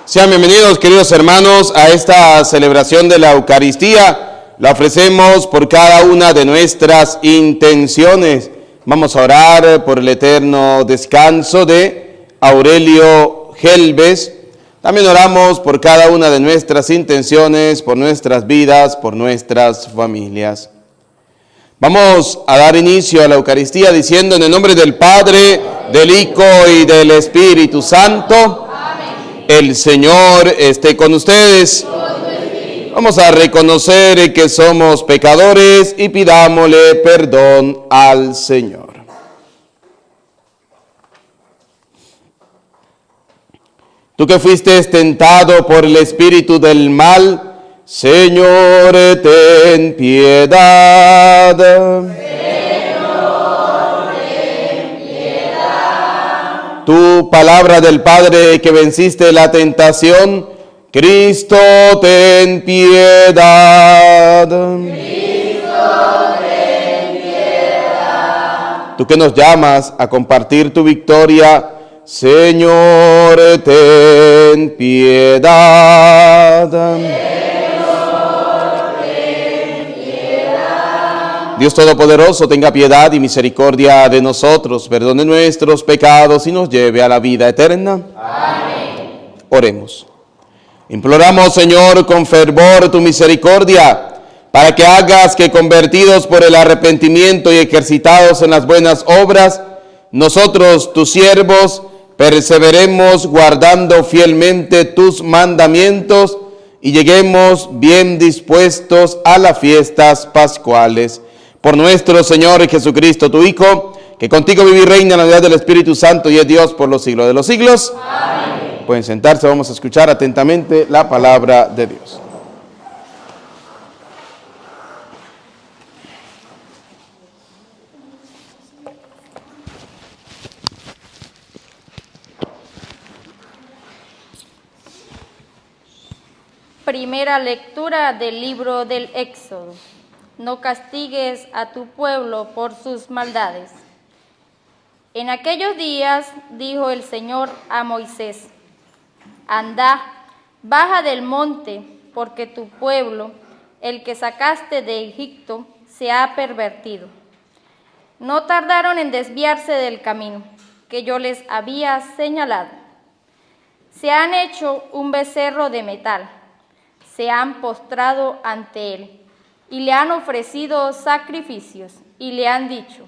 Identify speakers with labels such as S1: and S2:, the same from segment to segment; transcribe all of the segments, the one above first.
S1: Sean bienvenidos, queridos hermanos, a esta celebración de la Eucaristía. La ofrecemos por cada una de nuestras intenciones. Vamos a orar por el eterno descanso de Aurelio Gelbes. También oramos por cada una de nuestras intenciones, por nuestras vidas, por nuestras familias. Vamos a dar inicio a la Eucaristía diciendo en el nombre del Padre, del Hijo y del Espíritu Santo. El Señor esté con ustedes. Vamos a reconocer que somos pecadores y pidámosle perdón al Señor. Tú que fuiste tentado por el espíritu del mal, Señor, ten piedad. Tu palabra del Padre que venciste la tentación, Cristo, ten piedad. Cristo, ten piedad. Tú que nos llamas a compartir tu victoria, Señor, ten piedad. Dios Todopoderoso, tenga piedad y misericordia de nosotros, perdone nuestros pecados y nos lleve a la vida eterna. Amén. Oremos. Imploramos, Señor, con fervor tu misericordia, para que hagas que, convertidos por el arrepentimiento y ejercitados en las buenas obras, nosotros, tus siervos, perseveremos guardando fielmente tus mandamientos y lleguemos bien dispuestos a las fiestas pascuales. Por nuestro Señor Jesucristo, tu Hijo, que contigo vive y reina en la unidad del Espíritu Santo y es Dios por los siglos de los siglos. Amén. Pueden sentarse, vamos a escuchar atentamente la palabra de Dios.
S2: Primera lectura del libro del Éxodo. No castigues a tu pueblo por sus maldades. En aquellos días dijo el Señor a Moisés: Anda, baja del monte, porque tu pueblo, el que sacaste de Egipto, se ha pervertido. No tardaron en desviarse del camino que yo les había señalado. Se han hecho un becerro de metal, se han postrado ante él y le han ofrecido sacrificios y le han dicho: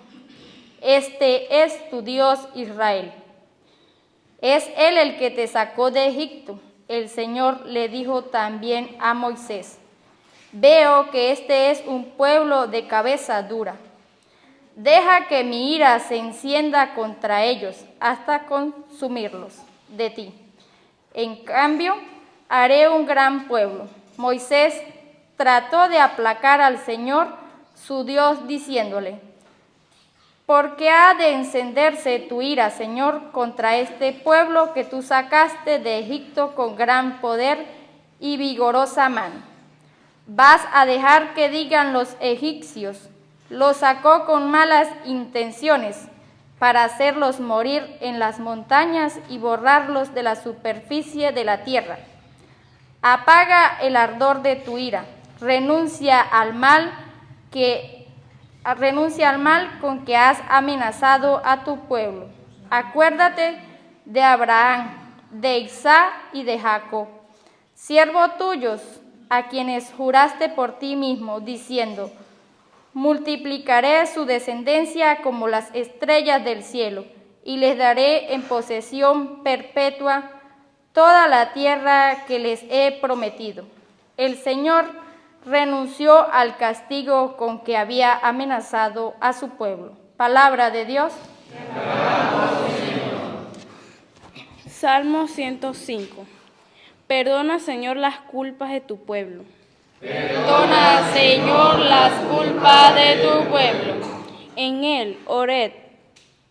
S2: Este es tu Dios Israel. Es él el que te sacó de Egipto. El Señor le dijo también a Moisés: Veo que este es un pueblo de cabeza dura. Deja que mi ira se encienda contra ellos hasta consumirlos de ti. En cambio, haré un gran pueblo. Moisés trató de aplacar al Señor, su Dios, diciéndole: ¿Por qué ha de encenderse tu ira, Señor, contra este pueblo que tú sacaste de Egipto con gran poder y vigorosa mano? ¿Vas a dejar que digan los egipcios: lo sacó con malas intenciones, para hacerlos morir en las montañas y borrarlos de la superficie de la tierra? Apaga el ardor de tu ira, renuncia al mal con que has amenazado a tu pueblo. Acuérdate de Abraham, de Isaac y de Jacob, siervos tuyos, a quienes juraste por ti mismo, diciendo: multiplicaré su descendencia como las estrellas del cielo, y les daré en posesión perpetua toda la tierra que les he prometido. El Señor renunció al castigo con que había amenazado a su pueblo. Palabra de Dios.
S3: Salmo 105. Perdona, Señor, las culpas de tu pueblo.
S2: Perdona, Señor, las culpas de tu pueblo.
S3: En él, Oreb,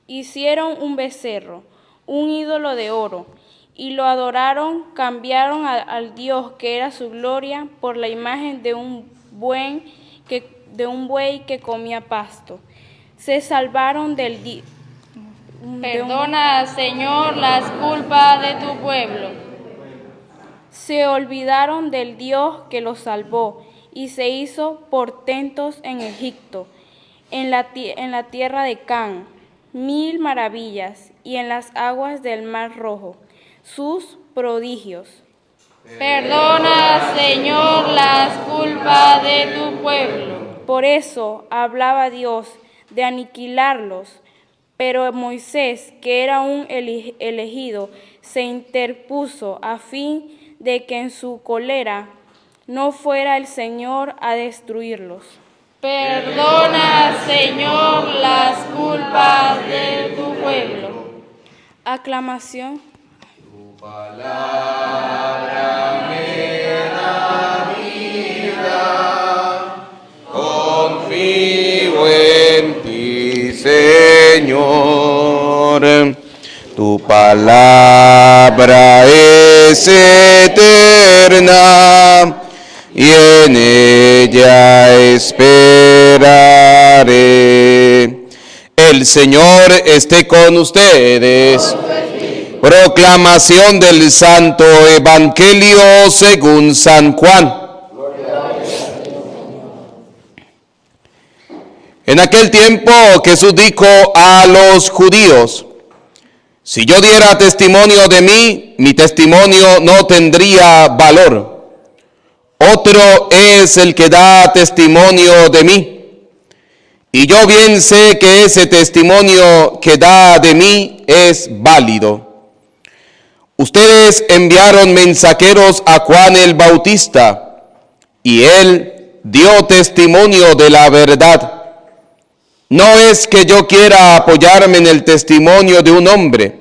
S3: hicieron un becerro, un ídolo de oro, y lo adoraron. Cambiaron al Dios que era su gloria por la imagen de un buey que comía pasto. Se salvaron del
S2: Perdona, Señor, las culpas de tu pueblo.
S3: se olvidaron del Dios que los salvó y se hizo portentos en Egipto, en la tierra de Canaán, 1000 maravillas, y en las aguas del Mar Rojo, sus prodigios.
S2: Perdona, Señor, las culpas de tu pueblo.
S3: Por eso hablaba Dios de aniquilarlos, pero Moisés, que era un elegido, se interpuso a fin de que en su cólera no fuera el Señor a destruirlos.
S2: Perdona, Señor, las culpas de tu pueblo.
S3: Aclamación.
S1: Tu palabra me da vida, confío en ti, Señor. Tu palabra es eterna y en ella esperaré. El Señor esté con ustedes. Proclamación del Santo Evangelio según San Juan. En aquel tiempo Jesús dijo a los judíos: si yo diera testimonio de mí, mi testimonio no tendría valor. Otro es el que da testimonio de mí. Y yo bien sé que ese testimonio que da de mí es válido. Ustedes enviaron mensajeros a Juan el Bautista, y él dio testimonio de la verdad. No es que yo quiera apoyarme en el testimonio de un hombre.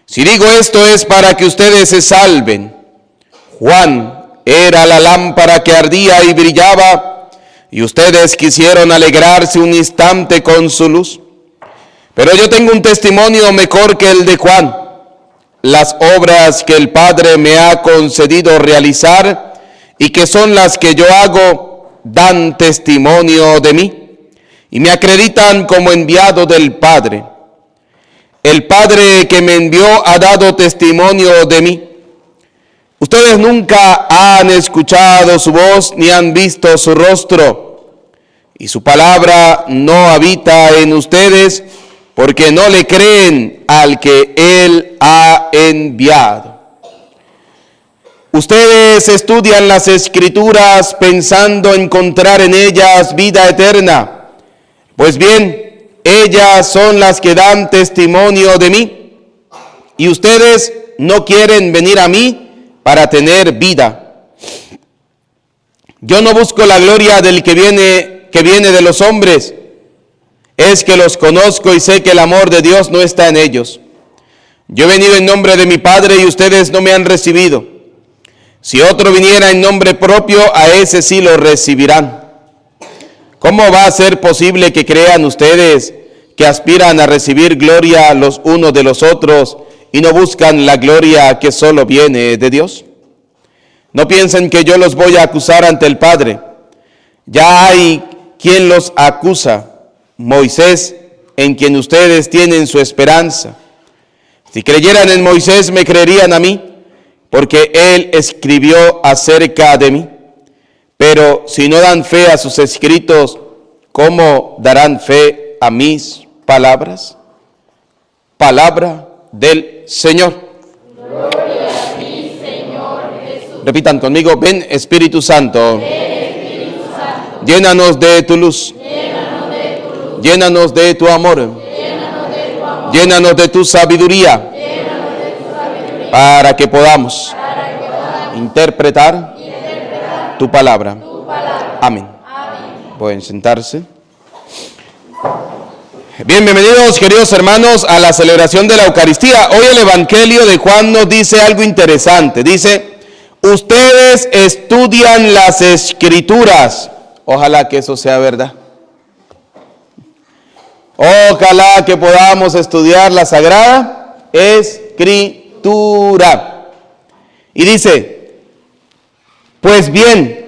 S1: Si digo esto es para que ustedes se salven. Juan era la lámpara que ardía y brillaba, y ustedes quisieron alegrarse un instante con su luz. Pero yo tengo un testimonio mejor que el de Juan. Las obras que el Padre me ha concedido realizar y que son las que yo hago, dan testimonio de mí y me acreditan como enviado del Padre. El Padre que me envió ha dado testimonio de mí. Ustedes nunca han escuchado su voz ni han visto su rostro, y su palabra no habita en ustedes porque no le creen al que Él ha enviado. Ustedes estudian las Escrituras pensando encontrar en ellas vida eterna. Pues bien, ellas son las que dan testimonio de mí, y ustedes no quieren venir a mí para tener vida. Yo no busco la gloria del que viene de los hombres. Es que los conozco y sé que el amor de Dios no está en ellos. Yo he venido en nombre de mi Padre y ustedes no me han recibido. Si otro viniera en nombre propio, a ese sí lo recibirán. ¿Cómo va a ser posible que crean ustedes que aspiran a recibir gloria los unos de los otros y no buscan la gloria que solo viene de Dios? No piensen que yo los voy a acusar ante el Padre. Ya hay quien los acusa, Moisés, en quien ustedes tienen su esperanza. Si creyeran en Moisés, me creerían a mí, porque él escribió acerca de mí. Pero si no dan fe a sus escritos, ¿cómo darán fe a mis palabras? Palabra del Señor.
S2: Gloria a ti, Señor Jesús.
S1: Repitan conmigo: ven Espíritu Santo.
S2: Ven, Espíritu Santo.
S1: Llénanos de tu luz.
S2: Llénanos de tu luz.
S1: Llénanos de tu amor.
S2: Llénanos de tu amor.
S1: Llénanos de tu sabiduría.
S2: Llénanos de tu sabiduría.
S1: Para que podamos interpretar tu palabra. Amén. Pueden sentarse. Bienvenidos, queridos hermanos, a la celebración de la Eucaristía. Hoy el Evangelio de Juan nos dice algo interesante. Dice: ustedes estudian las Escrituras. Ojalá que eso sea verdad. Ojalá que podamos estudiar la Sagrada Escritura. Y dice, pues bien,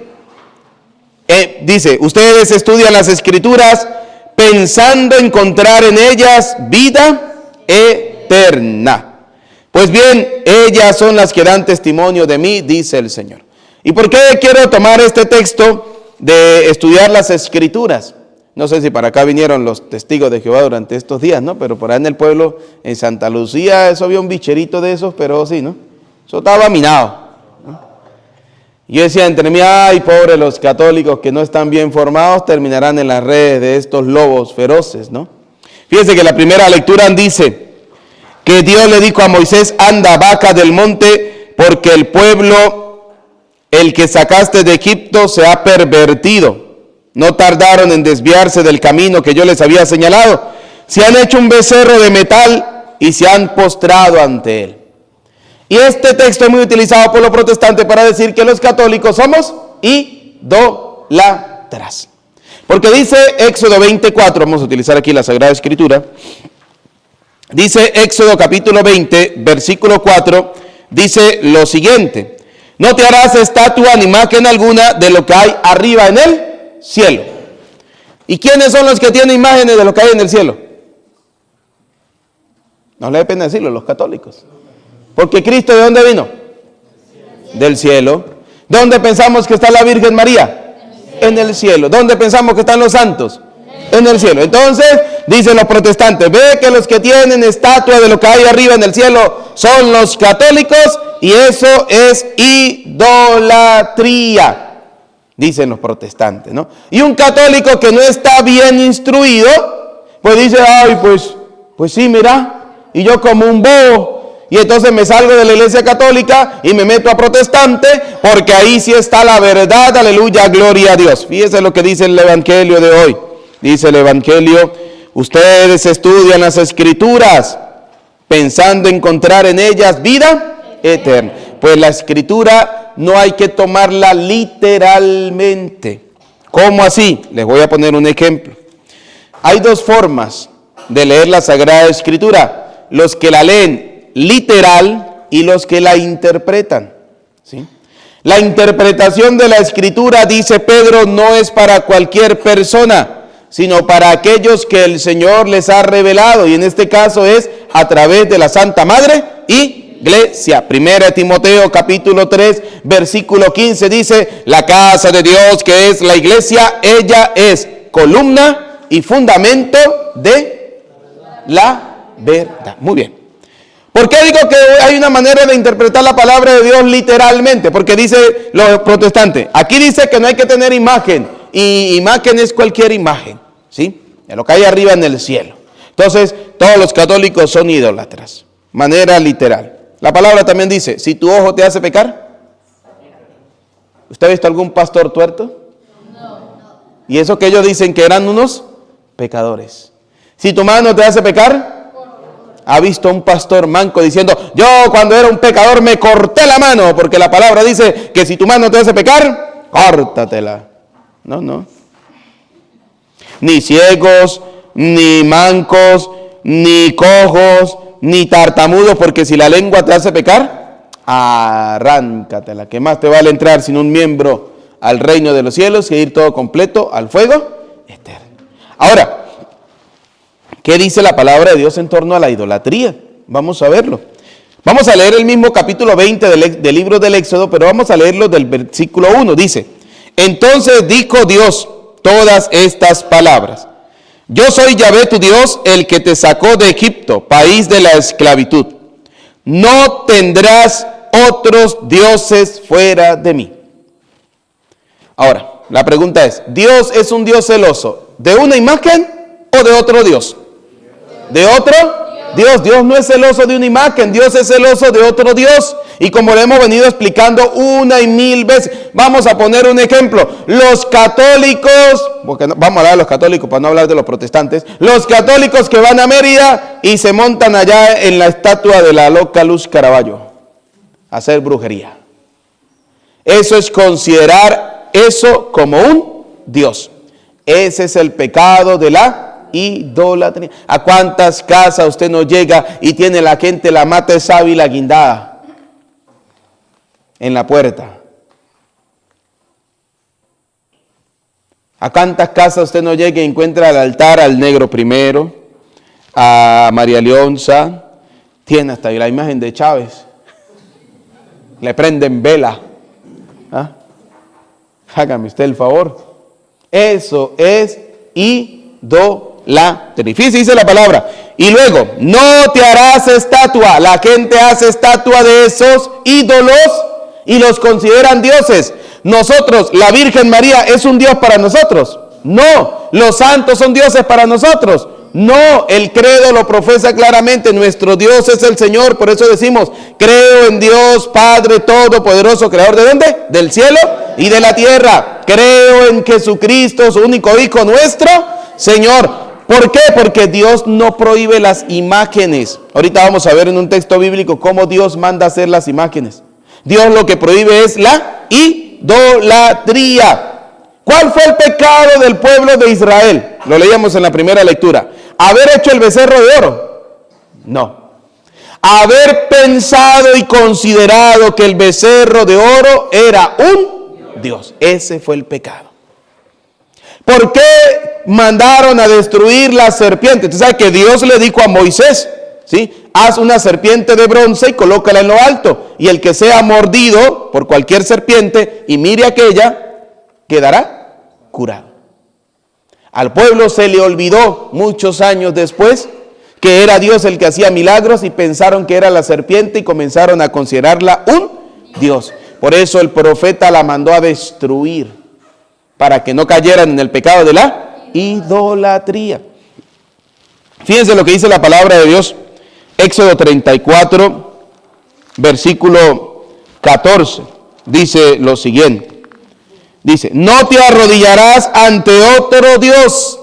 S1: dice, ustedes estudian las Escrituras pensando encontrar en ellas vida eterna. Pues bien, ellas son las que dan testimonio de mí, dice el Señor. ¿Y por qué quiero tomar este texto de estudiar las Escrituras? No sé si para acá vinieron los testigos de Jehová durante estos días, ¿no? Pero por ahí en el pueblo, en Santa Lucía, eso había un bicherito de esos, pero sí, ¿no? Eso estaba minado, ¿no? Yo decía entre mí, ay, pobre los católicos que no están bien formados, terminarán en las redes de estos lobos feroces, ¿no? Fíjense que la primera lectura dice que Dios le dijo a Moisés, anda, baja del monte, porque el pueblo, el que sacaste de Egipto, se ha pervertido. No tardaron en desviarse del camino que yo les había señalado. Se han hecho un becerro de metal y se han postrado ante él. Y este texto es muy utilizado por los protestantes para decir que los católicos somos idólatras. Porque dice Éxodo 24, vamos a utilizar aquí la Sagrada Escritura. Dice Éxodo capítulo 20, versículo 4, dice lo siguiente. No te harás estatua ni imagen alguna de lo que hay arriba en el cielo. ¿Y quiénes son los que tienen imágenes de lo que hay en el cielo? No le da pena decirlo, los católicos. Porque Cristo, ¿de dónde vino? Del cielo. ¿Dónde pensamos que está la Virgen María? En el cielo. ¿Dónde pensamos que están los santos? En el cielo. Entonces, dicen los protestantes, ve que los que tienen estatua de lo que hay arriba en el cielo son los católicos y eso es idolatría. Dicen los protestantes, ¿no? Y un católico que no está bien instruido, pues dice, ay, pues sí, mira, y yo como un bobo, y entonces me salgo de la iglesia católica y me meto a protestante, porque ahí sí está la verdad, aleluya, gloria a Dios. Fíjese lo que dice el Evangelio de hoy. Dice el Evangelio, ustedes estudian las Escrituras, pensando encontrar en ellas vida eterna. Pues la Escritura no hay que tomarla literalmente. ¿Cómo así? Les voy a poner un ejemplo. Hay dos formas de leer la Sagrada Escritura. Los que la leen literal y los que la interpretan, ¿sí? La interpretación de la Escritura, dice Pedro, no es para cualquier persona, sino para aquellos que el Señor les ha revelado. Y en este caso es a través de la Santa Madre Iglesia. Primera Timoteo capítulo 3 versículo 15 dice, la casa de Dios que es la iglesia, ella es columna y fundamento de la verdad. Muy bien. ¿Por qué digo que hay una manera de interpretar la palabra de Dios literalmente? Porque dice los protestantes, aquí dice que no hay que tener imagen, y imagen es cualquier imagen, ¿sí? De lo que hay arriba en el cielo. Entonces, todos los católicos son idólatras, manera literal. La palabra también dice, si tu ojo te hace pecar, ¿usted ha visto algún pastor tuerto? No. Y eso que ellos dicen que eran unos pecadores. Si tu mano te hace pecar, ¿ha visto un pastor manco diciendo, yo cuando era un pecador me corté la mano? Porque la palabra dice que si tu mano te hace pecar, córtatela. No. Ni ciegos, ni mancos, ni cojos, ni tartamudos, porque si la lengua te hace pecar, arráncatela. ¿Qué más te vale entrar sin un miembro al reino de los cielos y ir todo completo al fuego eterno? Ahora, ¿qué dice la palabra de Dios en torno a la idolatría? Vamos a verlo. Vamos a leer el mismo capítulo 20 del libro del Éxodo, pero vamos a leerlo del versículo 1. Dice, entonces dijo Dios todas estas palabras. Yo soy Yahvé tu Dios, el que te sacó de Egipto, país de la esclavitud. No tendrás otros dioses fuera de mí. Ahora, la pregunta es, ¿Dios es un Dios celoso de una imagen o de otro Dios? ¿De otro Dios? Dios no es celoso de una imagen, Dios es celoso de otro Dios. Y como le hemos venido explicando una y mil veces, vamos a poner un ejemplo. Los católicos, porque vamos a hablar de los católicos para no hablar de los protestantes, los católicos que van a Mérida y se montan allá en la estatua de la loca Luz Caraballo a hacer brujería. Eso es considerar eso como un Dios. Ese es el pecado de la idolatría. ¿A cuántas casas usted no llega y tiene la gente la mata de sábila guindada en la puerta? ¿A cuántas casas usted no llega y encuentra al altar al negro primero, a María Leonza, Tiene hasta la imagen de Chávez. Le prenden vela. ¿Ah? Hágame usted el favor. Eso es idolatría. Fíjese, dice la palabra. Y luego, no te harás estatua. La gente hace estatua de esos ídolos y los consideran dioses. Nosotros, la Virgen María, ¿es un Dios para nosotros? No. ¿Los santos son dioses para nosotros? No. El credo lo profesa claramente. Nuestro Dios es el Señor. Por eso decimos, creo en Dios Padre Todopoderoso, creador ¿de dónde? Del cielo y de la tierra. Creo en Jesucristo, su único Hijo, nuestro Señor. ¿Por qué? Porque Dios no prohíbe las imágenes. Ahorita vamos a ver en un texto bíblico cómo Dios manda hacer las imágenes. Dios lo que prohíbe es la idolatría. ¿Cuál fue el pecado del pueblo de Israel? Lo leíamos en la primera lectura. ¿Haber hecho el becerro de oro? No. Haber pensado y considerado que el becerro de oro era un Dios. Ese fue el pecado. ¿Por qué mandaron a destruir la serpiente? Usted sabe que Dios le dijo a Moisés, ¿sí? Haz una serpiente de bronce y colócala en lo alto. Y el que sea mordido por cualquier serpiente y mire aquella, quedará curado. Al pueblo se le olvidó muchos años después que era Dios el que hacía milagros y pensaron que era la serpiente y comenzaron a considerarla un Dios. Por eso el profeta la mandó a destruir para que no cayeran en el pecado de la idolatría. Fíjense lo que dice la palabra de Dios. Éxodo 34, versículo 14. Dice lo siguiente. Dice, no te arrodillarás ante otro Dios.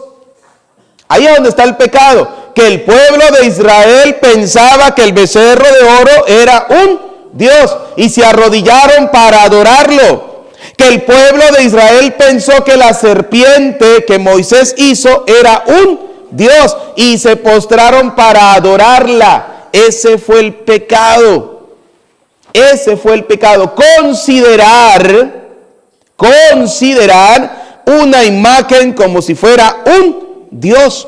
S1: Ahí es donde está el pecado. Que el pueblo de Israel pensaba que el becerro de oro era un Dios. Y se arrodillaron para adorarlo. Que el pueblo de Israel pensó que la serpiente que Moisés hizo era un Dios y se postraron para adorarla. Ese fue el pecado. Ese fue el pecado. Considerar una imagen como si fuera un Dios.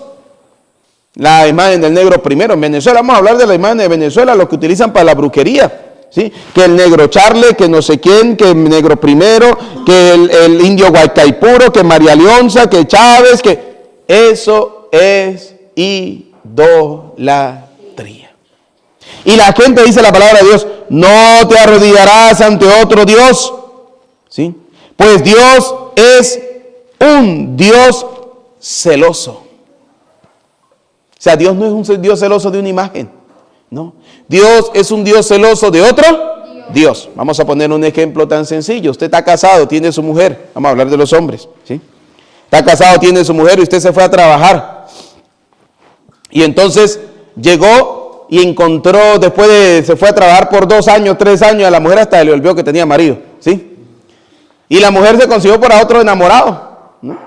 S1: La imagen del negro primero en Venezuela. Vamos a hablar de la imagen de Venezuela, lo que utilizan para la brujería. ¿Sí? Que el negro Charle, que no sé quién, que el negro primero, que el indio Guaycaipuro, que María Leonza, que Chávez, que eso es idolatría. Y la gente dice la palabra de Dios, no te arrodillarás ante otro Dios. ¿Sí? Pues Dios es un Dios celoso. O sea, Dios no es un Dios celoso de una imagen. No, Dios es un Dios celoso de otro Dios. Vamos a poner un ejemplo tan sencillo. Usted está casado, tiene su mujer. Vamos a hablar de los hombres, ¿sí? Está casado, tiene su mujer y usted se fue a trabajar. Y entonces llegó y encontró, se fue a trabajar por 2 años, 3 años, a la mujer hasta le olvidó que tenía marido, ¿sí? Y la mujer se consiguió por otro enamorado, ¿no?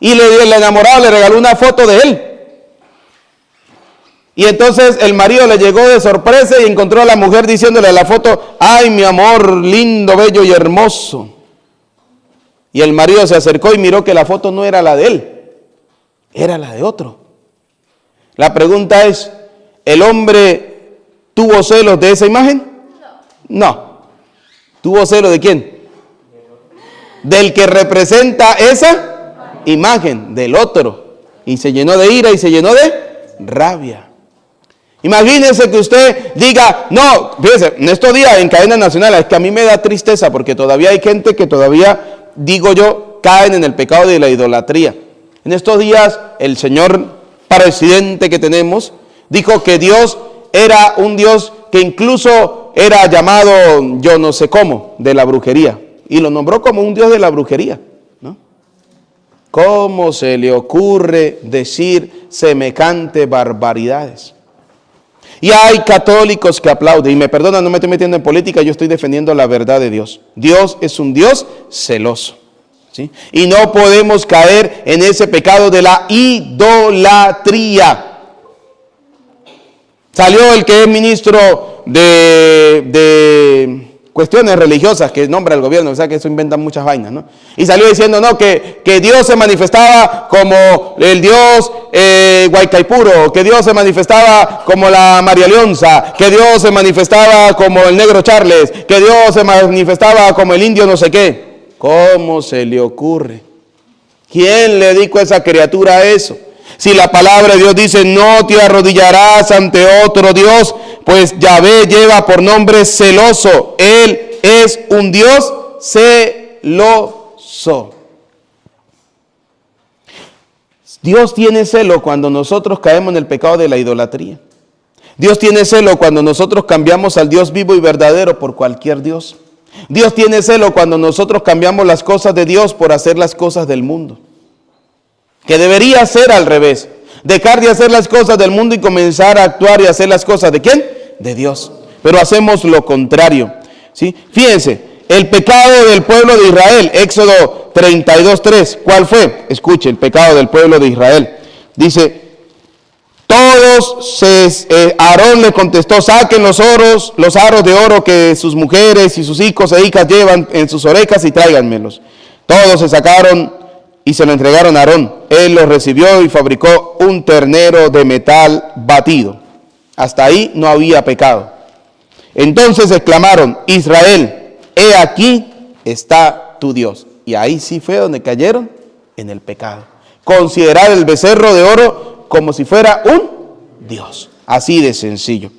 S1: Y el enamorado le regaló una foto de él. Y entonces el marido le llegó de sorpresa y encontró a la mujer diciéndole a la foto, ay mi amor, lindo, bello y hermoso. Y el marido se acercó y miró que la foto no era la de él, era la de otro. La pregunta es, ¿el hombre tuvo celos de esa imagen? No. ¿Tuvo celos de quién? Del que representa esa imagen, del otro. Y se llenó de ira y se llenó de rabia. Imagínense que usted diga, no, fíjese, en estos días en cadena nacional, es que a mí me da tristeza porque todavía hay gente que todavía, digo yo, caen en el pecado de la idolatría. En estos días el señor presidente que tenemos dijo que Dios era un Dios que incluso era llamado yo no sé cómo, de la brujería. Y lo nombró como un Dios de la brujería, ¿no? ¿Cómo se le ocurre decir semejante barbaridades? Y hay católicos que aplauden, y me perdonan, no me estoy metiendo en política, yo estoy defendiendo la verdad de Dios. Dios es un Dios celoso, ¿sí? Y no podemos caer en ese pecado de la idolatría. Salió el que es ministro de cuestiones religiosas que nombra el gobierno, o sea que eso inventan muchas vainas, ¿no? Y salió diciendo, no, que Dios se manifestaba como el Dios Guaycaipuro, que Dios se manifestaba como la María Leonza, que Dios se manifestaba como el negro Charles, que Dios se manifestaba como el indio no sé qué. ¿Cómo se le ocurre? ¿Quién le dijo a esa criatura eso? Si la palabra de Dios dice, no te arrodillarás ante otro Dios, pues Yahvé lleva por nombre celoso. Él es un Dios celoso. Dios tiene celo cuando nosotros caemos en el pecado de la idolatría. Dios tiene celo cuando nosotros cambiamos al Dios vivo y verdadero por cualquier Dios. Dios tiene celo cuando nosotros cambiamos las cosas de Dios por hacer las cosas del mundo. Que debería ser al revés. Dejar de hacer las cosas del mundo y comenzar a actuar y hacer las cosas ¿de quién? De Dios. Pero hacemos lo contrario, ¿sí? Fíjense, el pecado del pueblo de Israel, Éxodo 32:3, ¿cuál fue? Escuche, el pecado del pueblo de Israel. Dice, Aarón le contestó, saquen los aros de oro que sus mujeres y sus hijos e hijas llevan en sus orejas y tráiganmelos. Todos se sacaron y se lo entregaron a Aarón. Él los recibió y fabricó un ternero de metal batido. Hasta ahí no había pecado. Entonces exclamaron, Israel, he aquí está tu Dios. Y ahí sí fue donde cayeron en el pecado. Considerar el becerro de oro como si fuera un Dios. Así de sencillo.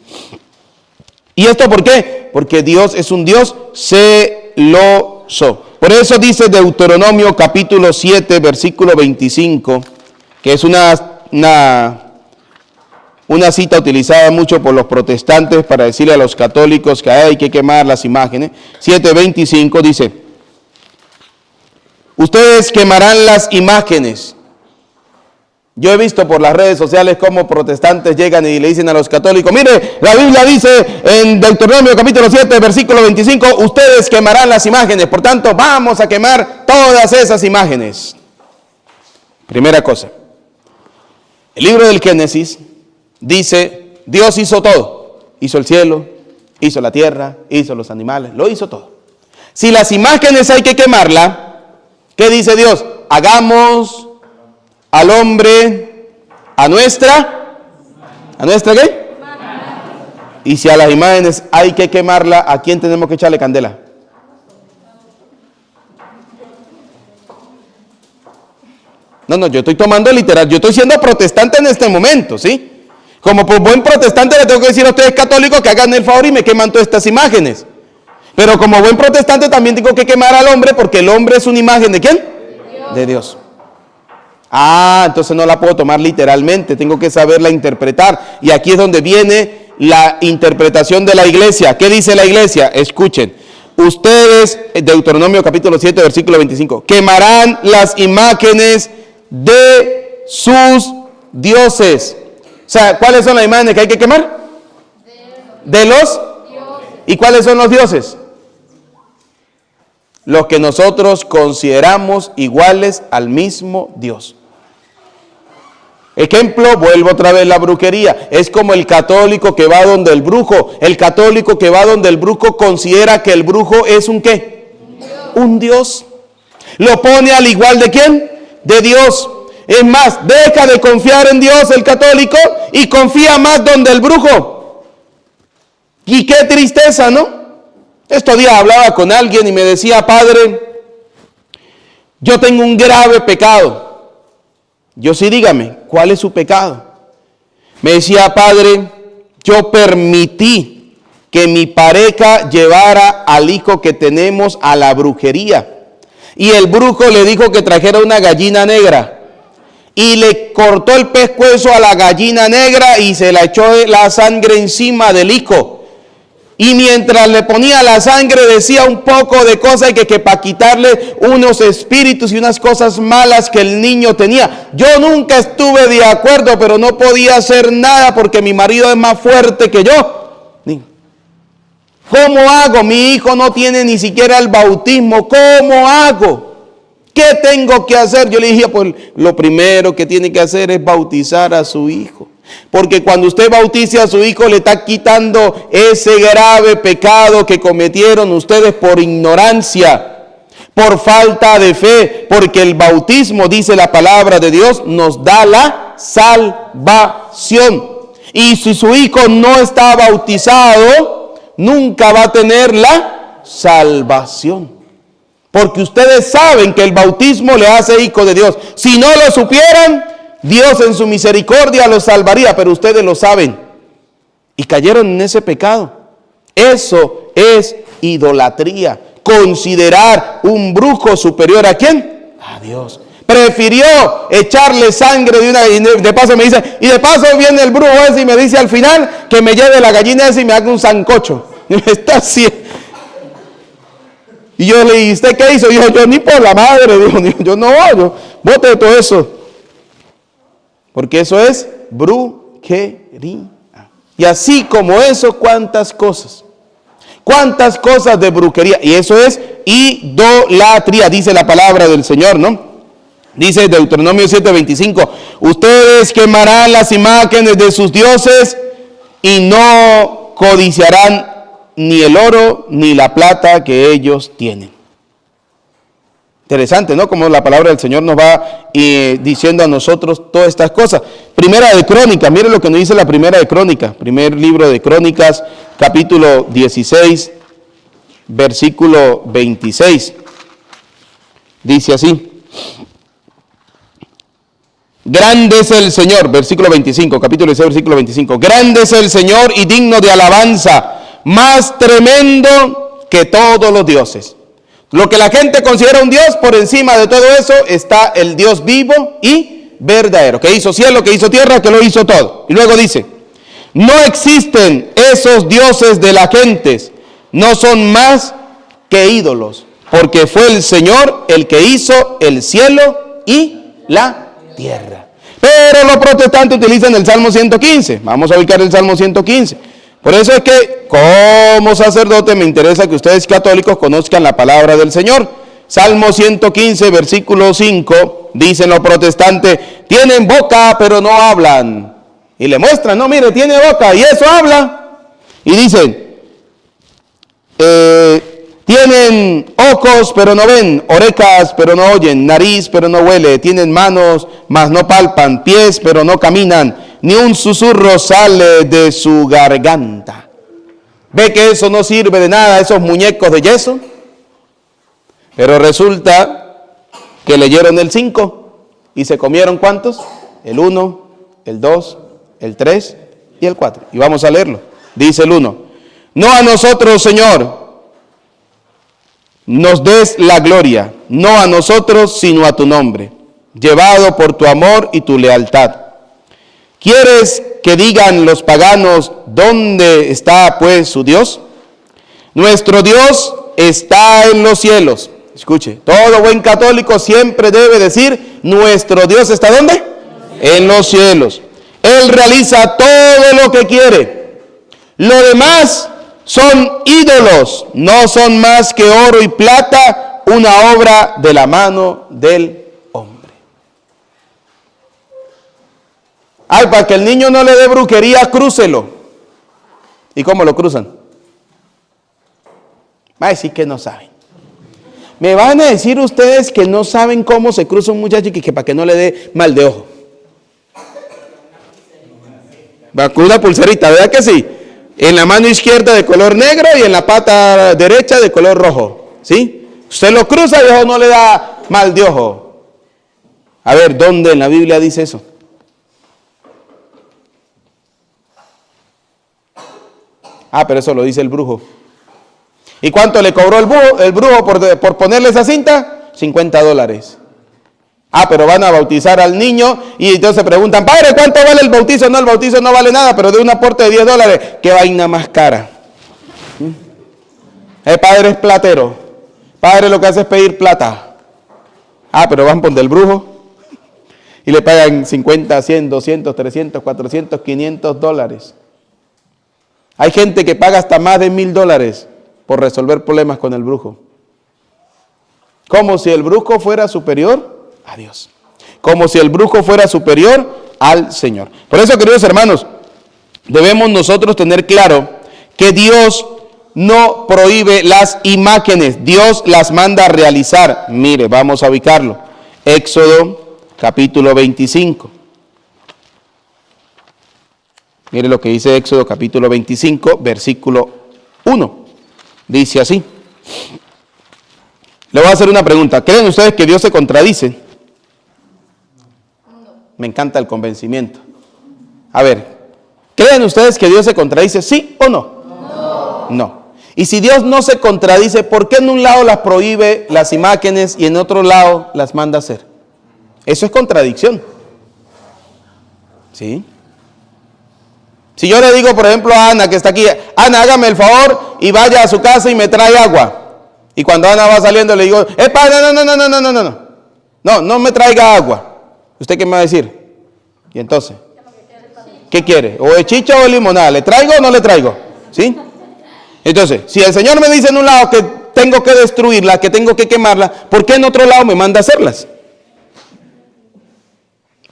S1: ¿Y esto por qué? Porque Dios es un Dios celoso. Por eso dice Deuteronomio capítulo 7, versículo 25, que es una cita utilizada mucho por los protestantes para decirle a los católicos que hay que quemar las imágenes. 7:25 dice, ustedes quemarán las imágenes. Yo he visto por las redes sociales cómo protestantes llegan y le dicen a los católicos, mire, la Biblia dice en Deuteronomio capítulo 7, versículo 25, ustedes quemarán las imágenes, por tanto vamos a quemar todas esas imágenes. Primera cosa, el libro del Génesis dice, Dios hizo todo, hizo el cielo, hizo la tierra, hizo los animales, lo hizo todo. Si las imágenes hay que quemarlas, ¿qué dice Dios? Hagamos al hombre ¿a nuestra qué? Y si a las imágenes hay que quemarla, ¿a quién tenemos que echarle candela? No, yo estoy tomando literal, yo estoy siendo protestante en este momento, ¿sí? Como por buen protestante le tengo que decir a ustedes católicos que hagan el favor y me queman todas estas imágenes. Pero como buen protestante también tengo que quemar al hombre porque el hombre es una imagen ¿de quién? De Dios. Entonces no la puedo tomar literalmente, tengo que saberla interpretar. Y aquí es donde viene la interpretación de la iglesia. ¿Qué dice la iglesia? Escuchen. Ustedes, Deuteronomio capítulo 7, versículo 25, quemarán las imágenes de sus dioses. O sea, ¿cuáles son las imágenes que hay que quemar? De los dioses. ¿Y cuáles son los dioses? Los que nosotros consideramos iguales al mismo Dios. Ejemplo, vuelvo otra vez la brujería. Es como el católico que va donde el brujo. El católico que va donde el brujo considera que el brujo es un ¿qué? Un Dios. Lo pone al igual de ¿quién? De Dios. Es más, deja de confiar en Dios el católico y confía más donde el brujo. Y qué tristeza, ¿no? Estos días hablaba con alguien y me decía, padre, yo tengo un grave pecado. Yo sí, dígame, ¿cuál es su pecado? Me decía, padre, yo permití que mi pareja llevara al hijo que tenemos a la brujería. Y el brujo le dijo que trajera una gallina negra. Y le cortó el pescuezo a la gallina negra y se la echó la sangre encima del hijo. Y mientras le ponía la sangre decía un poco de cosas que para quitarle unos espíritus y unas cosas malas que el niño tenía. Yo nunca estuve de acuerdo, pero no podía hacer nada porque mi marido es más fuerte que yo. ¿Cómo hago? Mi hijo no tiene ni siquiera el bautismo. ¿Cómo hago? ¿Qué tengo que hacer? Yo le dije, pues lo primero que tiene que hacer es bautizar a su hijo. Porque cuando usted bautice a su hijo, le está quitando ese grave pecado que cometieron ustedes por ignorancia, por falta de fe, porque el bautismo, dice la palabra de Dios, nos da la salvación. Y si su hijo no está bautizado, nunca va a tener la salvación. Porque ustedes saben que el bautismo le hace hijo de Dios. Si no lo supieran, Dios en su misericordia los salvaría, pero ustedes lo saben. Y cayeron en ese pecado. Eso es idolatría. Considerar un brujo superior ¿a quién? A Dios. Prefirió echarle sangre de una gallina. De paso me dice, y de paso viene el brujo ese y me dice al final que me lleve la gallina esa y me haga un sancocho. Y me está haciendo. Y yo le dije, ¿usted qué hizo? Dijo, yo ni por la madre. Dijo, yo no, yo bote todo eso. Porque eso es brujería. Y así como eso, ¿cuántas cosas? ¿Cuántas cosas de brujería? Y eso es idolatría, dice la palabra del Señor, ¿no? Dice Deuteronomio 7:25, ustedes quemarán las imágenes de sus dioses y no codiciarán ni el oro ni la plata que ellos tienen. Interesante, ¿no? Como la palabra del Señor nos va diciendo a nosotros todas estas cosas. Primera de Crónicas, miren lo que nos dice la Primera de Crónicas, primer libro de Crónicas, capítulo 16, versículo 26. Dice así. Grande es el Señor, versículo 25, capítulo 16, versículo 25. Grande es el Señor y digno de alabanza, más tremendo que todos los dioses. Lo que la gente considera un Dios, por encima de todo eso está el Dios vivo y verdadero, que hizo cielo, que hizo tierra, que lo hizo todo. Y luego dice, no existen esos dioses de las gentes, no son más que ídolos, porque fue el Señor el que hizo el cielo y la tierra. Pero los protestantes utilizan el Salmo 115. Vamos a ubicar el Salmo 115. Por eso es que como sacerdote me interesa que ustedes católicos conozcan la palabra del Señor. Salmo 115, versículo 5, dicen los protestantes, tienen boca pero no hablan. Y le muestran, no, mire, tiene boca y eso habla. Y dicen, tienen ojos pero no ven, orejas pero no oyen, nariz pero no huele, tienen manos mas no palpan, pies pero no caminan, ni un susurro sale de su garganta. ¿Ve que eso no sirve de nada, esos muñecos de yeso? Pero resulta que leyeron el 5 y se comieron ¿cuántos? El 1, el 2, el 3 y el 4. Y vamos a leerlo. Dice el 1. No a nosotros, Señor, nos des la gloria, no a nosotros, sino a tu nombre, llevado por tu amor y tu lealtad. ¿Quieres que digan los paganos dónde está pues su Dios? Nuestro Dios está en los cielos. Escuche, todo buen católico siempre debe decir, nuestro Dios está ¿dónde? En los cielos. Él realiza todo lo que quiere. Lo demás son ídolos, no son más que oro y plata, una obra de la mano del hombre. Ay, para que el niño no le dé brujería, crúcelo. ¿Y cómo lo cruzan? Va a decir que no saben. Me van a decir ustedes que no saben cómo se cruza un muchacho y que para que no le dé mal de ojo. Va con una pulserita, ¿verdad que sí? En la mano izquierda de color negro y en la pata derecha de color rojo. ¿Sí? Usted lo cruza y el ojo no le da mal de ojo. A ver, ¿dónde en la Biblia dice eso? Ah, pero eso lo dice el brujo. ¿Y cuánto le cobró el brujo por ponerle esa cinta? $50. Ah, pero van a bautizar al niño y entonces preguntan, padre, ¿cuánto vale el bautizo? No, el bautizo no vale nada, pero de un aporte de $10. ¿Qué vaina más cara? El padre es platero. Padre lo que hace es pedir plata. Ah, pero van por del brujo y le pagan 50, 100, 200, 300, 400, $500. Hay gente que paga hasta más de $1,000 por resolver problemas con el brujo. Como si el brujo fuera superior a Dios. Como si el brujo fuera superior al Señor. Por eso, queridos hermanos, debemos nosotros tener claro que Dios no prohíbe las imágenes, Dios las manda a realizar. Mire, vamos a ubicarlo. Éxodo capítulo 25. Mire lo que dice Éxodo capítulo 25, versículo 1. Dice así. Le voy a hacer una pregunta. ¿Creen ustedes que Dios se contradice? Me encanta el convencimiento. A ver, ¿creen ustedes que Dios se contradice, sí o no? No. Y si Dios no se contradice, ¿por qué en un lado las prohíbe las imágenes y en otro lado las manda a hacer? Eso es contradicción. ¿Sí? Si yo le digo, por ejemplo, a Ana, que está aquí, Ana, hágame el favor y vaya a su casa y me trae agua. Y cuando Ana va saliendo le digo, ¡epa, no me traiga agua! ¿Usted qué me va a decir? Y entonces, ¿qué quiere? ¿O de chicha o de limonada? ¿Le traigo o no le traigo? ¿Sí? Entonces, si el Señor me dice en un lado que tengo que destruirla, que tengo que quemarla, ¿por qué en otro lado me manda a hacerlas?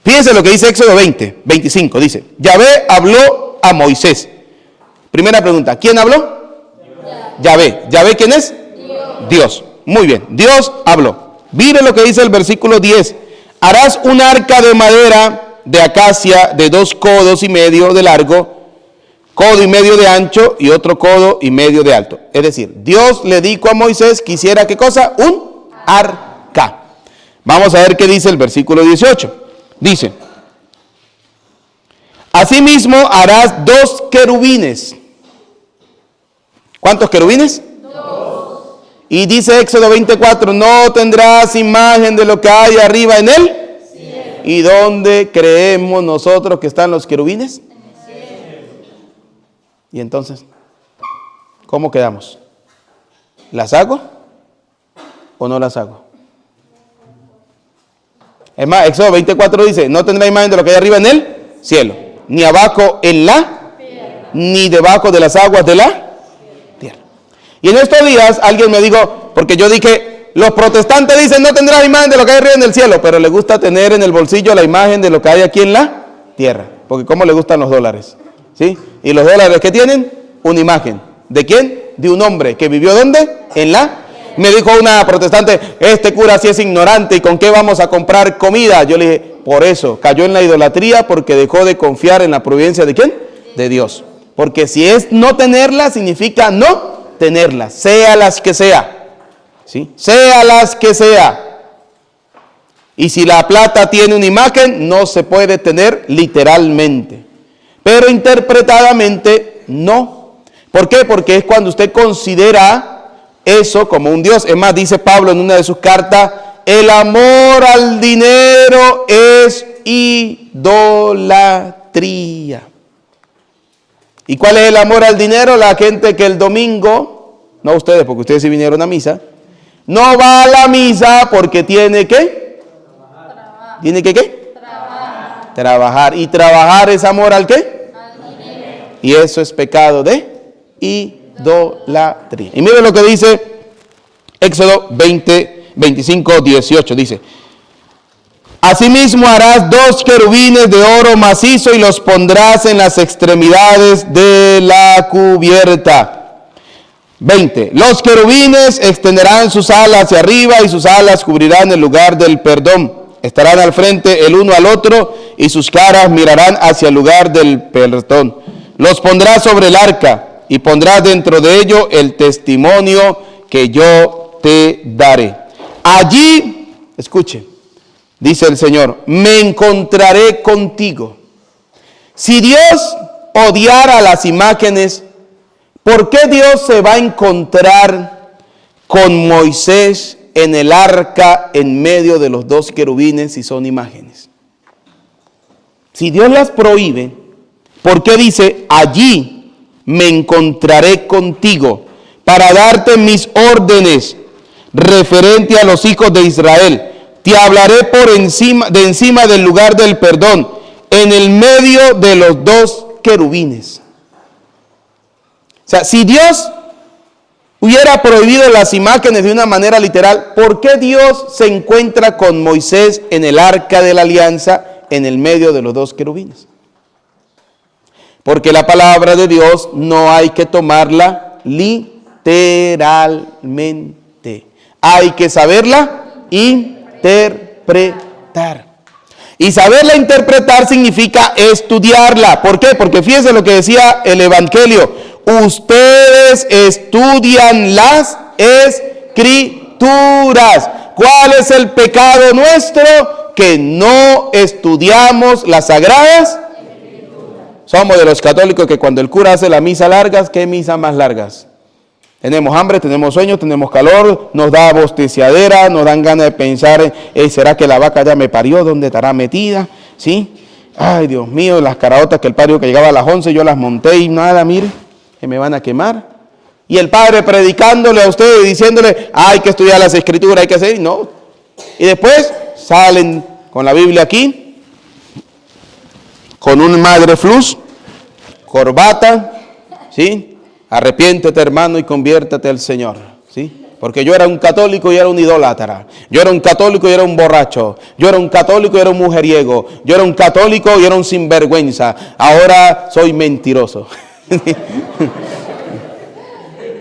S1: Fíjense lo que dice Éxodo 20, 25, dice, Yahvé habló a Moisés. Primera pregunta, ¿quién habló? Yahvé. ¿Yahvé quién es? Dios. Muy bien, Dios habló. Mire lo que dice el versículo 10. Harás un arca de madera de acacia de 2 codos y medio de largo, codo y medio de ancho y otro codo y medio de alto. Es decir, Dios le dijo a Moisés que hiciera ¿qué cosa? Un arca. Vamos a ver qué dice el versículo 18. Dice, asimismo harás 2 querubines. ¿Cuántos querubines? 2. Y dice Éxodo 24, no tendrás imagen de lo que hay arriba en él. Sí. ¿Y dónde creemos nosotros que están los querubines? Sí. Y entonces, ¿cómo quedamos? ¿Las hago o no las hago? Es más, Éxodo 24 dice, no tendrá imagen de lo que hay arriba en el cielo, ni abajo en la tierra, ni debajo de las aguas de la tierra. Y en estos días alguien me dijo, porque yo dije, los protestantes dicen no tendrás imagen de lo que hay arriba en el cielo, pero le gusta tener en el bolsillo la imagen de lo que hay aquí en la tierra, porque cómo le gustan los dólares, ¿sí? Y los dólares que tienen, una imagen. ¿De quién? De un hombre que vivió ¿dónde? En la. Me dijo una protestante, este cura sí es ignorante, ¿y con qué vamos a comprar comida? Yo le dije, por eso, cayó en la idolatría porque dejó de confiar en la providencia ¿de quién? De Dios. Porque si es no tenerla, significa no tenerla, sea las que sea. ¿Sí? Sea las que sea. Y si la plata tiene una imagen, no se puede tener literalmente. Pero interpretadamente, no. ¿Por qué? Porque es cuando usted considera eso como un Dios. Es más, dice Pablo en una de sus cartas, el amor al dinero es idolatría. ¿Y cuál es el amor al dinero? La gente que el domingo, no ustedes, porque ustedes sí vinieron a misa, no va a la misa porque tiene que, ¿tiene que qué? Trabajar. ¿Y trabajar es amor al qué? Al dinero. Y eso es pecado de idolatría. Y mire lo que dice Éxodo 20, 25, 18. Dice, asimismo harás 2 querubines de oro macizo y los pondrás en las extremidades de la cubierta. 20. Los querubines extenderán sus alas hacia arriba y sus alas cubrirán el lugar del perdón. Estarán al frente el uno al otro y sus caras mirarán hacia el lugar del perdón. Los pondrás sobre el arca y pondrás dentro de ello el testimonio que yo te daré. Allí, escuche, dice el Señor, me encontraré contigo. Si Dios odiara las imágenes, ¿por qué Dios se va a encontrar con Moisés en el arca en medio de los 2 querubines si son imágenes? Si Dios las prohíbe, ¿por qué dice allí me encontraré contigo para darte mis órdenes referente a los hijos de Israel? Te hablaré por encima del lugar del perdón, en el medio de los 2 querubines. O sea, si Dios hubiera prohibido las imágenes de una manera literal, ¿por qué Dios se encuentra con Moisés en el arca de la alianza en el medio de los dos querubines. Porque la palabra de Dios no hay que tomarla literalmente. Hay que saberla interpretar. Y saberla interpretar significa estudiarla. ¿Por qué? Porque fíjense lo que decía el Evangelio. Ustedes estudian las Escrituras. ¿Cuál es el pecado nuestro? Que no estudiamos las Sagradas. Somos de los católicos que cuando el cura hace la misa largas, ¿qué misa más largas? Tenemos hambre, tenemos sueño, tenemos calor, nos da bosteciadera, nos dan ganas de pensar, ¿será que la vaca ya me parió? ¿Dónde estará metida? ¿Sí? Ay, Dios mío, las caraotas que el padre que llegaba a las 11, yo las monté y nada, mire, que me van a quemar. Y el padre predicándole a ustedes, diciéndole, hay que estudiar las Escrituras, hay que hacer, no. Y después salen con la Biblia aquí, con un madre flus, corbata, ¿sí? Arrepiéntete, hermano, y conviértete al Señor, ¿sí? Porque yo era un católico y era un idólatra. Yo era un católico y era un borracho. Yo era un católico y era un mujeriego. Yo era un católico y era un sinvergüenza. Ahora soy mentiroso.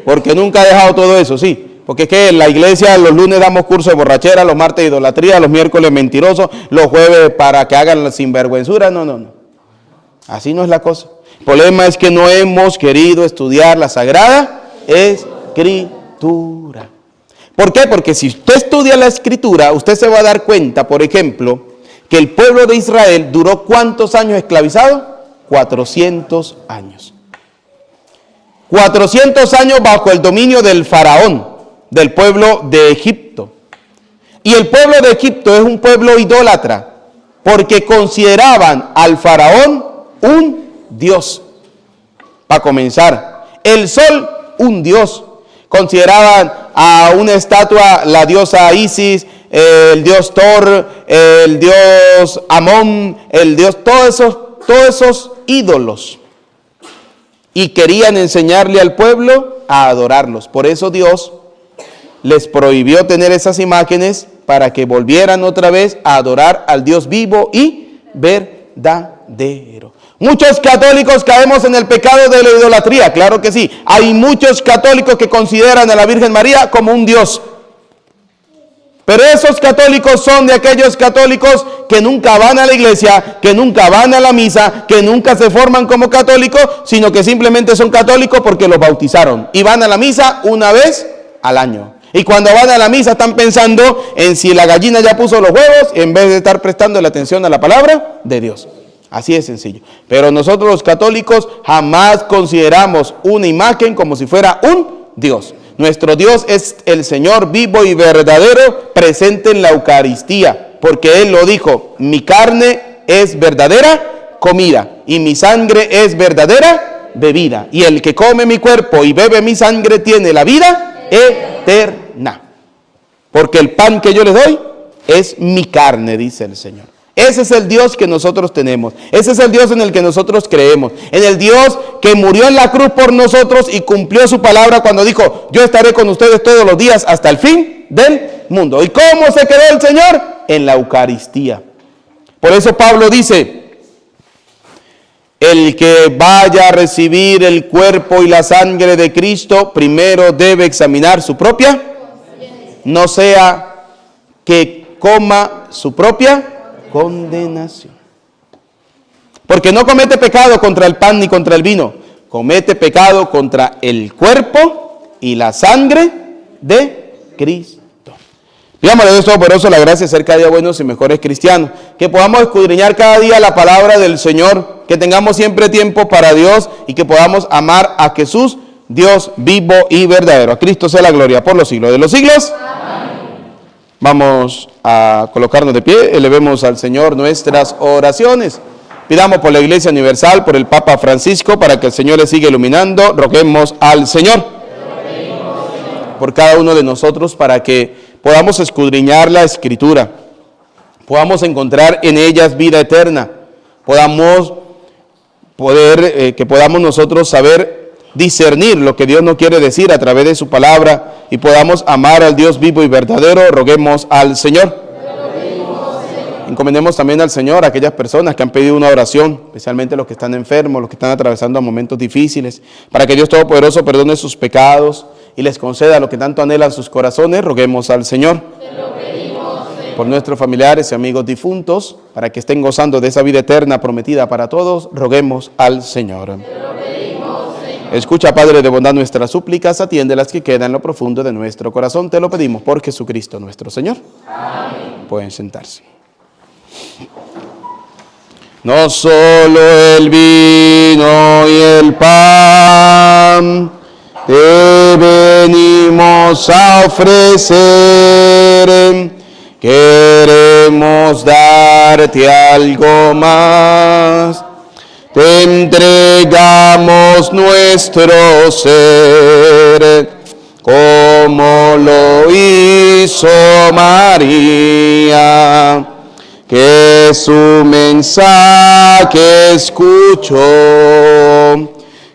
S1: Porque nunca he dejado todo eso, sí. Porque es que en la iglesia los lunes damos curso de borrachera, los martes de idolatría, los miércoles mentirosos, los jueves para que hagan la sinvergüenzura. No. Así no es la cosa. El problema es que no hemos querido estudiar la Sagrada Escritura. ¿Por qué? Porque si usted estudia la Escritura, usted se va a dar cuenta, por ejemplo, que el pueblo de Israel duró ¿cuántos años esclavizado? 400 años. 400 años bajo el dominio del faraón, del pueblo de Egipto. Y el pueblo de Egipto es un pueblo idólatra, porque consideraban al faraón un Dios. Para comenzar, el sol, un Dios. Consideraban a una estatua la diosa Isis, el dios Thor, el dios Amón, el dios, todos esos ídolos. Y querían enseñarle al pueblo a adorarlos. Por eso Dios les prohibió tener esas imágenes para que volvieran otra vez a adorar al Dios vivo y verdadero. Muchos católicos caemos en el pecado de la idolatría, claro que sí. Hay muchos católicos que consideran a la Virgen María como un Dios. Pero esos católicos son de aquellos católicos que nunca van a la iglesia, que nunca van a la misa, que nunca se forman como católicos, sino que simplemente son católicos porque los bautizaron. Y van a la misa una vez al año. Y cuando van a la misa están pensando en si la gallina ya puso los huevos, en vez de estar prestando la atención a la palabra de Dios. Así de sencillo. Pero nosotros los católicos jamás consideramos una imagen como si fuera un Dios. Nuestro Dios es el Señor vivo y verdadero, presente en la Eucaristía. Porque Él lo dijo, mi carne es verdadera comida y mi sangre es verdadera bebida. Y el que come mi cuerpo y bebe mi sangre tiene la vida eterna. Porque el pan que yo les doy es mi carne, dice el Señor. Ese es el Dios que nosotros tenemos. Ese es el Dios en el que nosotros creemos. En el Dios que murió en la cruz por nosotros y cumplió su palabra cuando dijo, yo estaré con ustedes todos los días hasta el fin del mundo. ¿Y cómo se quedó el Señor? En la Eucaristía. Por eso Pablo dice, el que vaya a recibir el cuerpo y la sangre de Cristo, primero debe examinar su propia, no sea que coma su propia condenación. Porque no comete pecado contra el pan ni contra el vino, comete pecado contra el cuerpo y la sangre de Cristo. Pidámosle a Dios Todopoderoso la gracia de ser cada día buenos y mejores cristianos, que podamos escudriñar cada día la palabra del Señor, que tengamos siempre tiempo para Dios y que podamos amar a Jesús, Dios vivo y verdadero. A Cristo sea la gloria por los siglos de los siglos. Amén. Vamos a colocarnos de pie, elevemos al Señor nuestras oraciones. Pidamos por la Iglesia Universal, por el Papa Francisco, para que el Señor le siga iluminando. Roguemos al Señor. Por cada uno de nosotros, para que podamos escudriñar la Escritura, podamos encontrar en ellas vida eterna, que podamos nosotros saber discernir lo que Dios nos quiere decir a través de su palabra y podamos amar al Dios vivo y verdadero. Roguemos al Señor. Encomendemos también al Señor a aquellas personas que han pedido una oración, especialmente los que están enfermos, los que están atravesando momentos difíciles, para que Dios Todopoderoso perdone sus pecados y les conceda lo que tanto anhelan sus corazones. Roguemos al Señor.
S2: Te lo pedimos, Señor.
S1: Por nuestros familiares y amigos difuntos, para que estén gozando de esa vida eterna prometida para todos, roguemos al Señor.
S2: Te lo pedimos, Señor.
S1: Escucha, Padre de bondad, nuestras súplicas, atiende las que quedan en lo profundo de nuestro corazón. Te lo pedimos por Jesucristo nuestro Señor.
S2: Amén.
S1: Pueden sentarse. No solo el vino y el pan te venimos a ofrecer, queremos darte algo más. Te entregamos nuestro ser, como lo hizo María, que su mensaje escuchó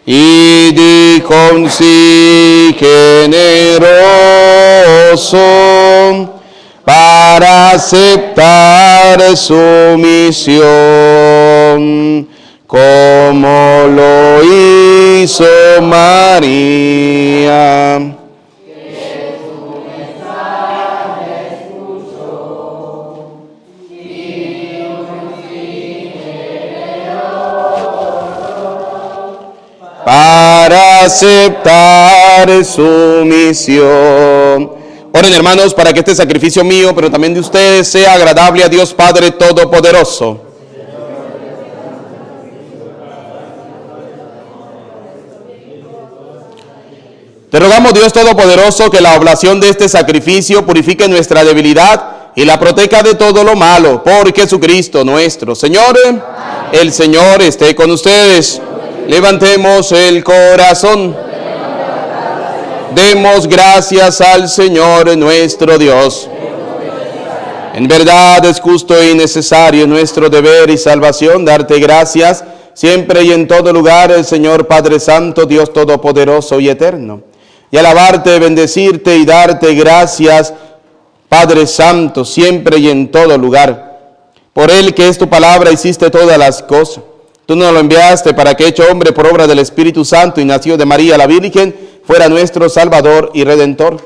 S1: y dijo un sí generoso para aceptar su misión, como lo hizo María. Para aceptar su misión. Oren, hermanos, para que este sacrificio mío, pero también de ustedes, sea agradable a Dios Padre Todopoderoso. Te rogamos, Dios Todopoderoso, que la oblación de este sacrificio purifique nuestra debilidad y la proteja de todo lo malo, por Jesucristo nuestro Señor. Amén. El Señor esté con ustedes. Levantemos el corazón. Demos gracias al Señor nuestro Dios. En verdad es justo y necesario nuestro deber y salvación darte gracias siempre y en todo lugar, Señor Padre Santo, Dios Todopoderoso y Eterno. Y alabarte, bendecirte y darte gracias, Padre Santo, siempre y en todo lugar. Por Él, que es tu palabra, hiciste todas las cosas. Tú nos lo enviaste para que, hecho hombre por obra del Espíritu Santo y nacido de María la Virgen, fuera nuestro Salvador y Redentor.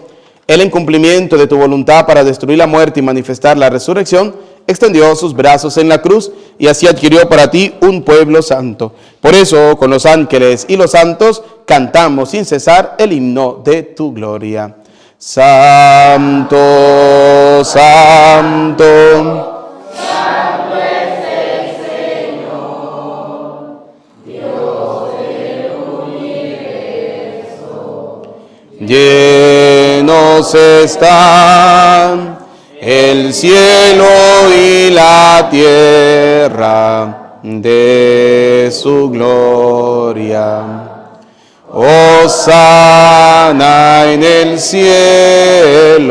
S1: Él, en cumplimiento de tu voluntad para destruir la muerte y manifestar la resurrección, extendió sus brazos en la cruz y así adquirió para ti un pueblo santo. Por eso, con los ángeles y los santos, cantamos sin cesar el himno de tu gloria. Santo, santo. Llenos están el cielo y la tierra de su gloria. Hosana en el cielo,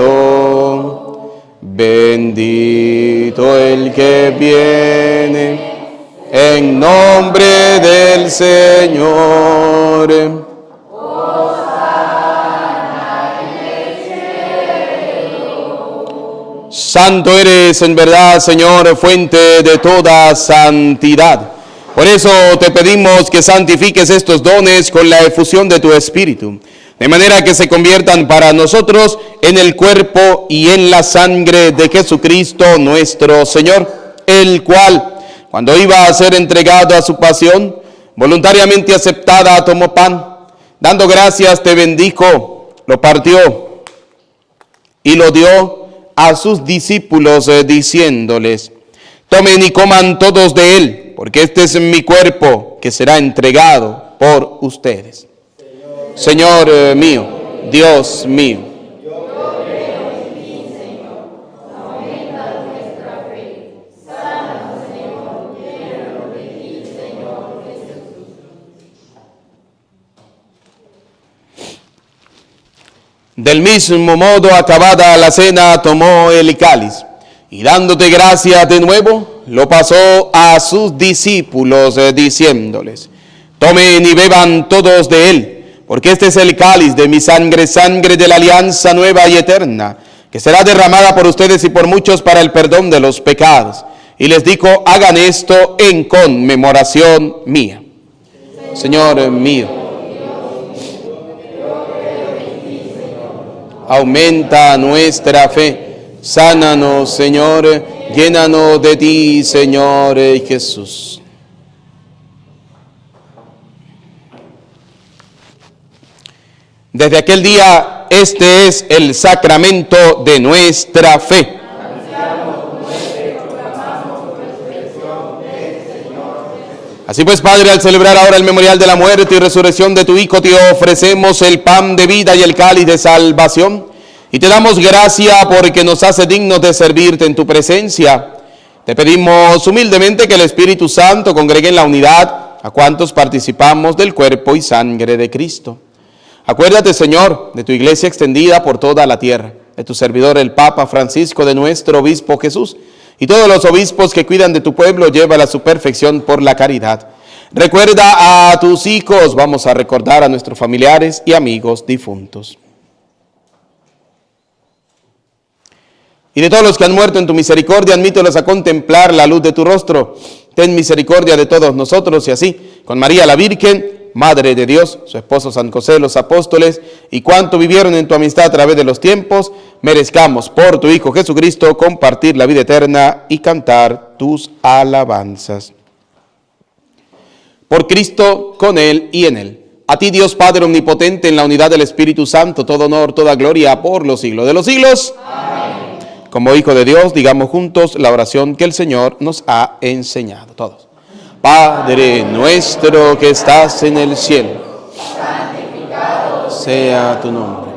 S1: bendito el que viene en nombre del Señor. Santo eres en verdad, Señor, fuente de toda santidad. Por eso te pedimos que santifiques estos dones con la efusión de tu Espíritu, de manera que se conviertan para nosotros en el cuerpo y en la sangre de Jesucristo nuestro Señor, el cual, cuando iba a ser entregado a su pasión, voluntariamente aceptada, tomó pan, dando gracias te bendijo, lo partió y lo dio a sus discípulos, diciéndoles: tomen y coman todos de él, porque este es mi cuerpo que será entregado por ustedes. Señor mío, Dios mío. Del mismo modo, acabada la cena, tomó el cáliz y dándote gracias de nuevo, lo pasó a sus discípulos, diciéndoles: tomen y beban todos de él, porque este es el cáliz de mi sangre, sangre de la alianza nueva y eterna, que será derramada por ustedes y por muchos para el perdón de los pecados. Y les dijo, hagan esto en conmemoración mía. Señor mío, aumenta nuestra fe, sánanos, Señor, llénanos de ti, Señor Jesús. Desde aquel día, este es el sacramento de nuestra fe. Así pues, Padre, al celebrar ahora el memorial de la muerte y resurrección de tu Hijo, te ofrecemos el pan de vida y el cáliz de salvación. Y te damos gracia porque nos hace dignos de servirte en tu presencia. Te pedimos humildemente que el Espíritu Santo congregue en la unidad a cuantos participamos del cuerpo y sangre de Cristo. Acuérdate, Señor, de tu iglesia extendida por toda la tierra, de tu servidor el Papa Francisco, de nuestro obispo Jesús, y todos los obispos que cuidan de tu pueblo, llévala a su perfección por la caridad. Recuerda a tus hijos, vamos a recordar a nuestros familiares y amigos difuntos. Y de todos los que han muerto en tu misericordia, admítelos a contemplar la luz de tu rostro. Ten misericordia de todos nosotros y así, con María la Virgen, Madre de Dios, su esposo San José, los apóstoles, y cuanto vivieron en tu amistad a través de los tiempos, merezcamos por tu Hijo Jesucristo compartir la vida eterna y cantar tus alabanzas. Por Cristo, con Él y en Él. A ti, Dios Padre omnipotente, en la unidad del Espíritu Santo, todo honor, toda gloria por los siglos de los siglos. Amén. Como Hijo de Dios, digamos juntos la oración que el Señor nos ha enseñado. Todos. Padre nuestro que estás en el cielo, santificado sea tu nombre.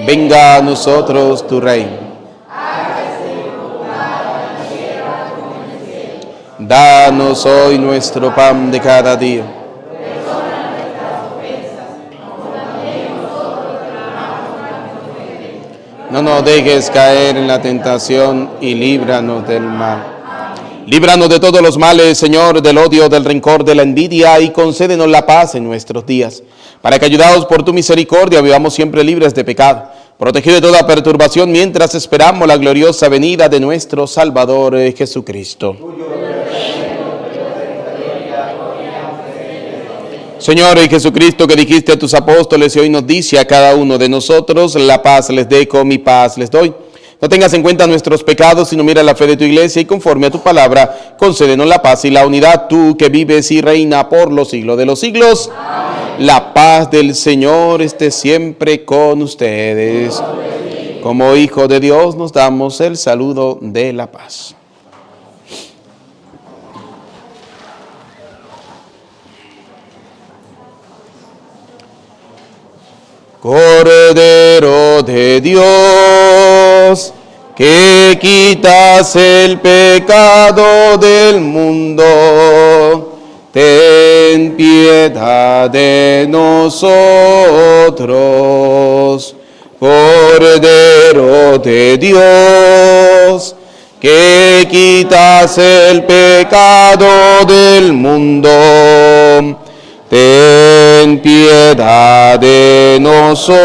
S1: Venga a nosotros tu reino. Hágase tu voluntad en la tierra como en el cielo. Danos hoy nuestro pan de cada día. Perdona nuestras ofensas, como también nosotros perdonamos a nuestros ofensores. No nos dejes caer en la tentación y líbranos del mal. Líbranos de todos los males, Señor, del odio, del rencor, de la envidia, y concédenos la paz en nuestros días, para que, ayudados por tu misericordia, vivamos siempre libres de pecado, protegidos de toda perturbación, mientras esperamos la gloriosa venida de nuestro Salvador Jesucristo. Señor Jesucristo, que dijiste a tus apóstoles y hoy nos dice a cada uno de nosotros, la paz les dejo, mi paz les doy. No tengas en cuenta nuestros pecados, sino mira la fe de tu iglesia y conforme a tu palabra, concédenos la paz y la unidad, tú que vives y reina por los siglos de los siglos. Amén. La paz del Señor esté siempre con ustedes. Como Hijo de Dios nos damos el saludo de la paz. Cordero de Dios, que quitas el pecado del mundo, ten piedad de nosotros. Cordero de Dios, que quitas el pecado del mundo, ten piedad de nosotros.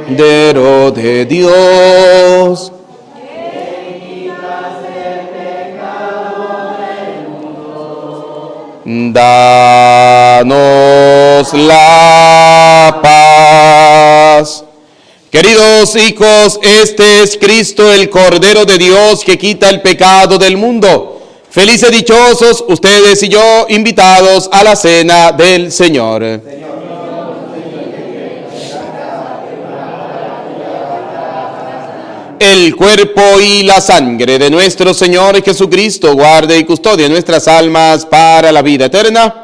S1: Cordero de Dios, que quitas el pecado del mundo, danos la paz. Queridos hijos, este es Cristo, el Cordero de Dios, que quita el pecado del mundo. Felices, dichosos ustedes y yo, invitados a la cena del Señor. El cuerpo y la sangre de nuestro Señor Jesucristo guarde y custodie nuestras almas para la vida eterna.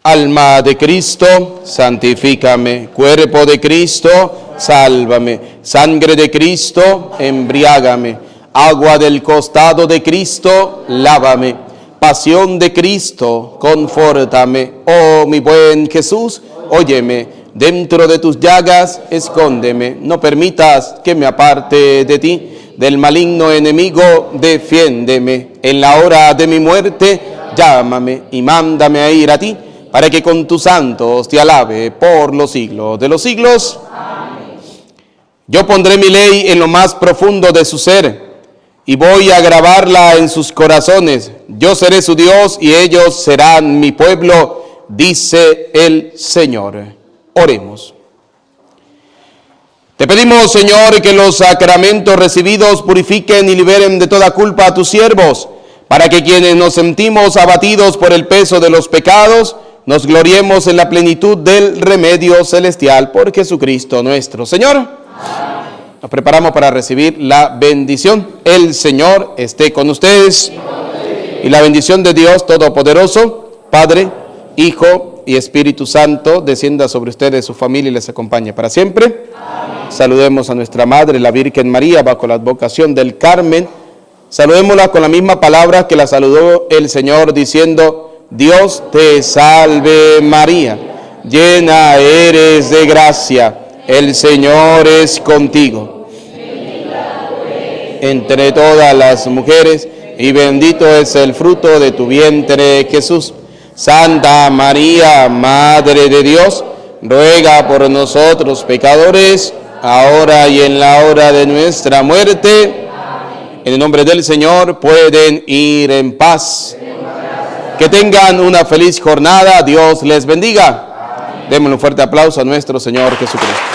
S1: Alma de Cristo, santifícame. Cuerpo de Cristo, sálvame. Sangre de Cristo, embriágame. Agua del costado de Cristo, lávame. Pasión de Cristo, confórtame. Oh, mi buen Jesús, óyeme. Dentro de tus llagas, escóndeme. No permitas que me aparte de ti. Del maligno enemigo, defiéndeme. En la hora de mi muerte, llámame y mándame a ir a ti, para que con tus santos te alabe por los siglos de los siglos. Amén. Yo pondré mi ley en lo más profundo de su ser, y voy a grabarla en sus corazones. Yo seré su Dios y ellos serán mi pueblo, dice el Señor. Oremos. Te pedimos, Señor, que los sacramentos recibidos purifiquen y liberen de toda culpa a tus siervos, para que quienes nos sentimos abatidos por el peso de los pecados, nos gloriemos en la plenitud del remedio celestial por Jesucristo nuestro Señor. Amén. Nos preparamos para recibir la bendición. El Señor esté con ustedes. Y la bendición de Dios Todopoderoso, Padre, Hijo y Espíritu Santo, descienda sobre ustedes, su familia y les acompañe para siempre. Amén. Saludemos a nuestra Madre, la Virgen María, bajo la advocación del Carmen. Saludémosla con la misma palabra que la saludó el Señor, diciendo: Dios te salve María, llena eres de gracia, el Señor es contigo. Entre todas las mujeres, y bendito es el fruto de tu vientre, Jesús. Santa María, Madre de Dios, ruega por nosotros pecadores, ahora y en la hora de nuestra muerte. Amén. En el nombre del Señor pueden ir en paz. Que tengan una feliz jornada. Dios les bendiga. Amén. Démosle un fuerte aplauso a nuestro Señor Jesucristo.